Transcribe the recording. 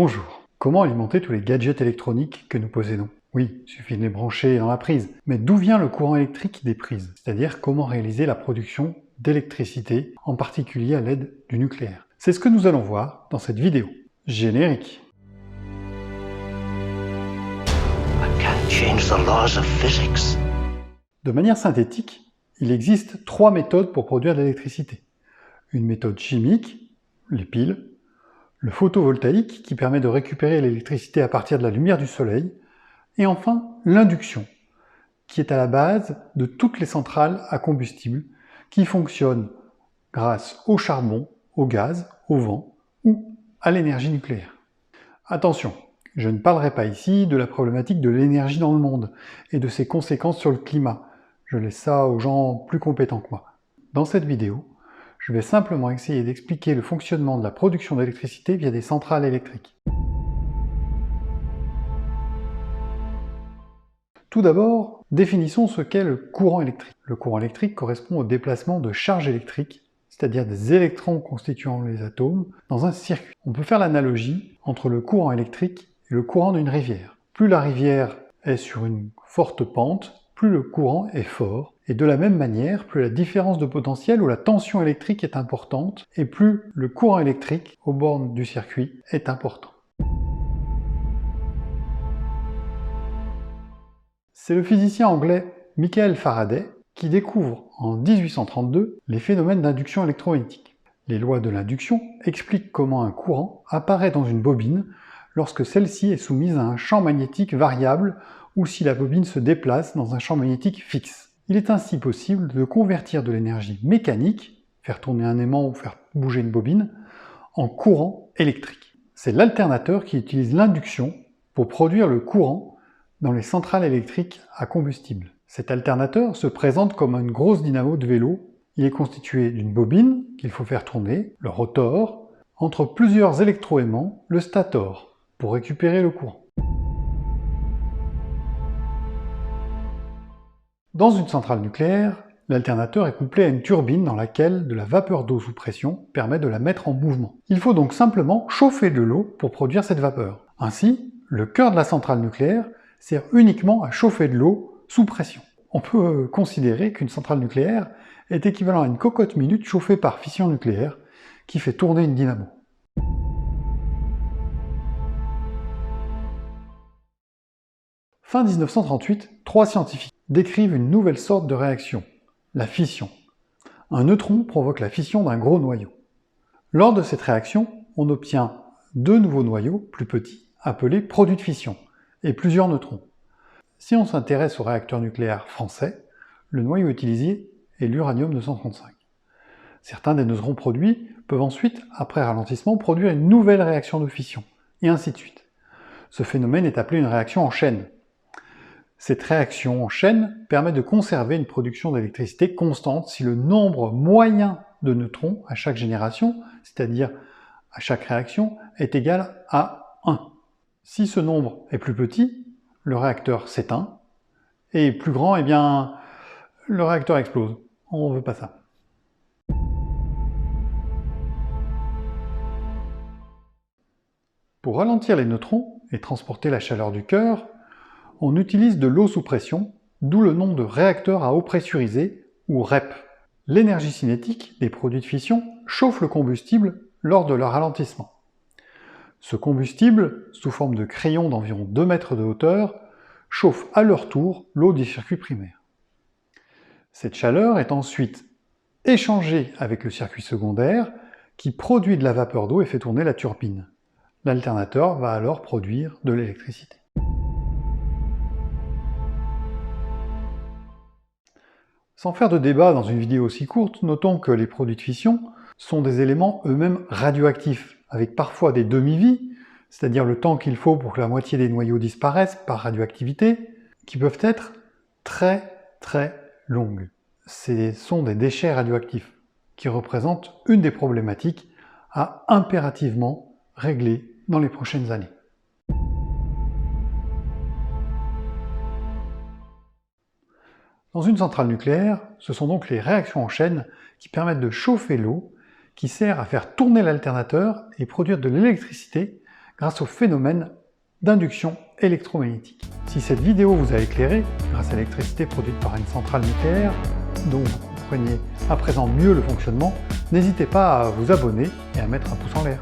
Bonjour. Comment alimenter tous les gadgets électroniques que nous possédons? Oui, il suffit de les brancher dans la prise. Mais d'où vient le courant électrique des prises? C'est-à-dire comment réaliser la production d'électricité, en particulier à l'aide du nucléaire. C'est ce que nous allons voir dans cette vidéo. Générique. I can't change the laws of physics. De manière synthétique, il existe 3 méthodes pour produire de l'électricité. Une méthode chimique, les piles, le photovoltaïque qui permet de récupérer l'électricité à partir de la lumière du soleil, et enfin l'induction, qui est à la base de toutes les centrales à combustible qui fonctionnent grâce au charbon, au gaz, au vent ou à l'énergie nucléaire. Attention, je ne parlerai pas ici de la problématique de l'énergie dans le monde et de ses conséquences sur le climat. Je laisse ça aux gens plus compétents que moi. Dans cette vidéo, je vais simplement essayer d'expliquer le fonctionnement de la production d'électricité via des centrales électriques. Tout d'abord, définissons ce qu'est le courant électrique. Le courant électrique correspond au déplacement de charges électriques, c'est-à-dire des électrons constituant les atomes, dans un circuit. On peut faire l'analogie entre le courant électrique et le courant d'une rivière. Plus la rivière est sur une forte pente, plus le courant est fort, et de la même manière, plus la différence de potentiel ou la tension électrique est importante, et plus le courant électrique aux bornes du circuit est important. C'est le physicien anglais Michael Faraday qui découvre en 1832 les phénomènes d'induction électromagnétique. Les lois de l'induction expliquent comment un courant apparaît dans une bobine lorsque celle-ci est soumise à un champ magnétique variable ou si la bobine se déplace dans un champ magnétique fixe. Il est ainsi possible de convertir de l'énergie mécanique, faire tourner un aimant ou faire bouger une bobine, en courant électrique. C'est l'alternateur qui utilise l'induction pour produire le courant dans les centrales électriques à combustible. Cet alternateur se présente comme une grosse dynamo de vélo. Il est constitué d'une bobine qu'il faut faire tourner, le rotor, entre plusieurs électroaimants, le stator, pour récupérer le courant. Dans une centrale nucléaire, l'alternateur est couplé à une turbine dans laquelle de la vapeur d'eau sous pression permet de la mettre en mouvement. Il faut donc simplement chauffer de l'eau pour produire cette vapeur. Ainsi, le cœur de la centrale nucléaire sert uniquement à chauffer de l'eau sous pression. On peut considérer qu'une centrale nucléaire est équivalent à une cocotte minute chauffée par fission nucléaire qui fait tourner une dynamo. Fin 1938, 3 scientifiques décrivent une nouvelle sorte de réaction, la fission. Un neutron provoque la fission d'un gros noyau. Lors de cette réaction, on obtient 2 nouveaux noyaux plus petits, appelés produits de fission, et plusieurs neutrons. Si on s'intéresse au réacteur nucléaire français, le noyau utilisé est l'uranium-235. Certains des neutrons produits peuvent ensuite, après ralentissement, produire une nouvelle réaction de fission, et ainsi de suite. Ce phénomène est appelé une réaction en chaîne. Cette réaction en chaîne permet de conserver une production d'électricité constante si le nombre moyen de neutrons à chaque génération, c'est-à-dire à chaque réaction, est égal à 1. Si ce nombre est plus petit, le réacteur s'éteint, et plus grand, eh bien, le réacteur explose. On ne veut pas ça. Pour ralentir les neutrons et transporter la chaleur du cœur, on utilise de l'eau sous pression, d'où le nom de réacteur à eau pressurisée, ou REP. L'énergie cinétique des produits de fission chauffe le combustible lors de leur ralentissement. Ce combustible, sous forme de crayons d'environ 2 mètres de hauteur, chauffe à leur tour l'eau du circuit primaire. Cette chaleur est ensuite échangée avec le circuit secondaire qui produit de la vapeur d'eau et fait tourner la turbine. L'alternateur va alors produire de l'électricité. Sans faire de débat dans une vidéo aussi courte, notons que les produits de fission sont des éléments eux-mêmes radioactifs, avec parfois des demi-vies, c'est-à-dire le temps qu'il faut pour que la moitié des noyaux disparaissent par radioactivité, qui peuvent être très longues. Ce sont des déchets radioactifs, qui représentent une des problématiques à impérativement régler dans les prochaines années. Dans une centrale nucléaire, ce sont donc les réactions en chaîne qui permettent de chauffer l'eau, qui sert à faire tourner l'alternateur et produire de l'électricité grâce au phénomène d'induction électromagnétique. Si cette vidéo vous a éclairé, grâce à l'électricité produite par une centrale nucléaire, dont vous comprenez à présent mieux le fonctionnement, n'hésitez pas à vous abonner et à mettre un pouce en l'air.